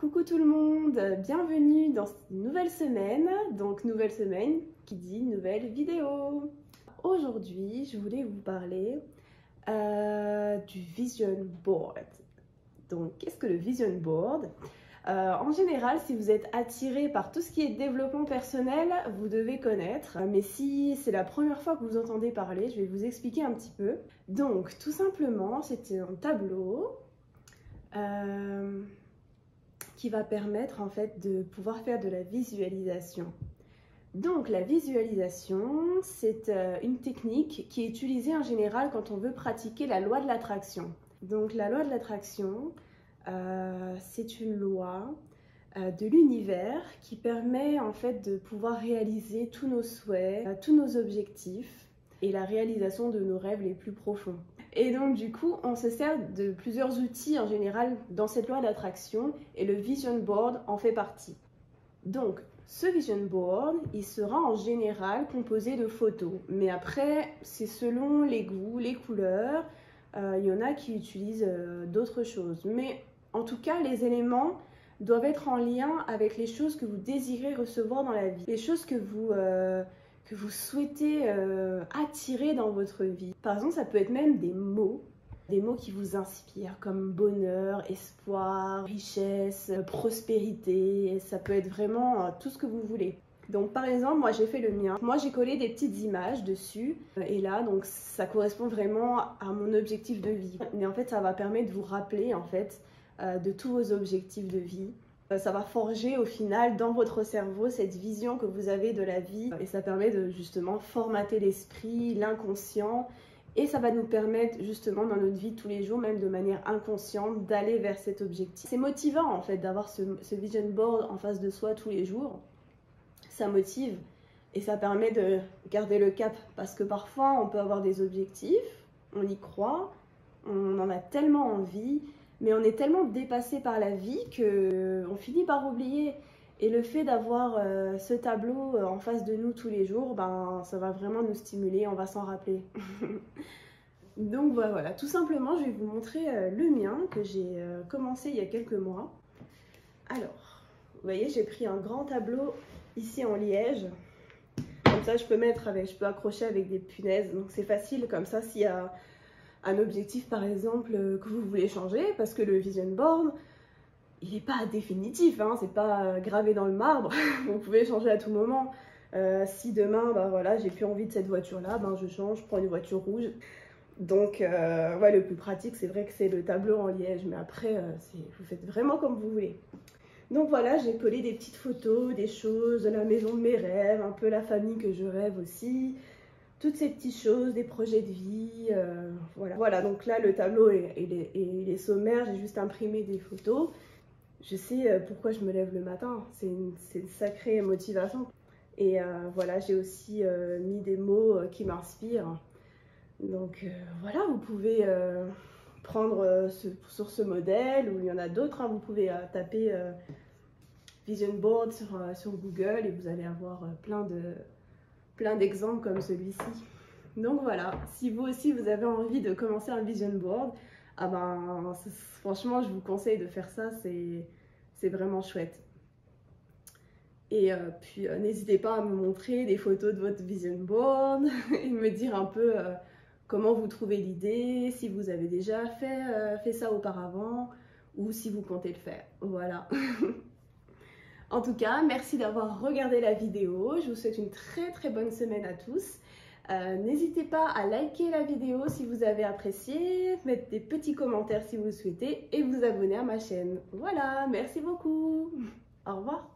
Coucou tout le monde, bienvenue dans une nouvelle semaine. Donc nouvelle semaine qui dit nouvelle vidéo. Aujourd'hui, je voulais vous parler du vision board. Donc qu'est-ce que le vision board? En général, si vous êtes attiré par tout ce qui est développement personnel, vous devez connaître. Mais si c'est la première fois que vous entendez parler, je vais vous expliquer un petit peu. Donc tout simplement, c'est un tableau qui va permettre en fait de pouvoir faire de la visualisation. Donc la visualisation, c'est une technique qui est utilisée en général quand on veut pratiquer la loi de l'attraction. Donc la loi de l'attraction, c'est une loi de l'univers qui permet en fait de pouvoir réaliser tous nos souhaits, tous nos objectifs et la réalisation de nos rêves les plus profonds. Et donc du coup, on se sert de plusieurs outils en général dans cette loi d'attraction et le vision board en fait partie. Donc ce vision board, il sera en général composé de photos. Mais après, c'est selon les goûts, les couleurs. Il y en a qui utilisent d'autres choses. Mais en tout cas, les éléments doivent être en lien avec les choses que vous désirez recevoir dans la vie. Les choses que vous souhaitez attirer dans votre vie. Par exemple, ça peut être même des mots qui vous inspirent, comme bonheur, espoir, richesse, prospérité. Ça peut être vraiment tout ce que vous voulez. Donc par exemple, moi j'ai fait le mien. Moi j'ai collé des petites images dessus. Et là, donc ça correspond vraiment à mon objectif de vie. Mais en fait, ça va permettre de vous rappeler en fait de tous vos objectifs de vie. Ça va forger au final dans votre cerveau cette vision que vous avez de la vie et ça permet de justement formater l'esprit, l'inconscient et ça va nous permettre justement dans notre vie de tous les jours, même de manière inconsciente, d'aller vers cet objectif. C'est motivant en fait d'avoir ce vision board en face de soi tous les jours. Ça motive et ça permet de garder le cap parce que parfois on peut avoir des objectifs, on y croit, on en a tellement envie. Mais on est tellement dépassé par la vie qu'on finit par oublier. Et le fait d'avoir ce tableau en face de nous tous les jours, ben, ça va vraiment nous stimuler, on va s'en rappeler. Donc voilà, tout simplement, je vais vous montrer le mien que j'ai commencé il y a quelques mois. Alors, vous voyez, j'ai pris un grand tableau ici en liège. Comme ça, je peux accrocher avec des punaises. Donc c'est facile, comme ça, s'il y a un objectif par exemple que vous voulez changer, parce que le vision board il n'est pas définitif, hein, c'est pas gravé dans le marbre, vous pouvez changer à tout moment. Si demain voilà, j'ai plus envie de cette voiture là, je change, je prends une voiture rouge. Donc ouais, le plus pratique c'est vrai que c'est le tableau en liège, mais après vous faites vraiment comme vous voulez. Donc voilà, j'ai collé des petites photos, des choses, de la maison de mes rêves, un peu la famille que je rêve aussi. Toutes ces petites choses, des projets de vie, voilà. Donc là, le tableau il est sommaire, j'ai juste imprimé des photos. Je sais pourquoi je me lève le matin, c'est une sacrée motivation. Et voilà, j'ai aussi mis des mots qui m'inspirent. Donc voilà, vous pouvez prendre sur ce modèle, ou il y en a d'autres, hein, vous pouvez taper Vision Board sur Google et vous allez avoir plein d'exemples comme celui-ci. Donc voilà, si vous aussi vous avez envie de commencer un vision board, franchement je vous conseille de faire ça, c'est vraiment chouette. Et puis n'hésitez pas à me montrer des photos de votre vision board et me dire un peu comment vous trouvez l'idée, si vous avez déjà fait ça auparavant ou si vous comptez le faire. Voilà. En tout cas, merci d'avoir regardé la vidéo. Je vous souhaite une très bonne semaine à tous. N'hésitez pas à liker la vidéo si vous avez apprécié, mettre des petits commentaires si vous le souhaitez et vous abonner à ma chaîne. Voilà, merci beaucoup. Au revoir.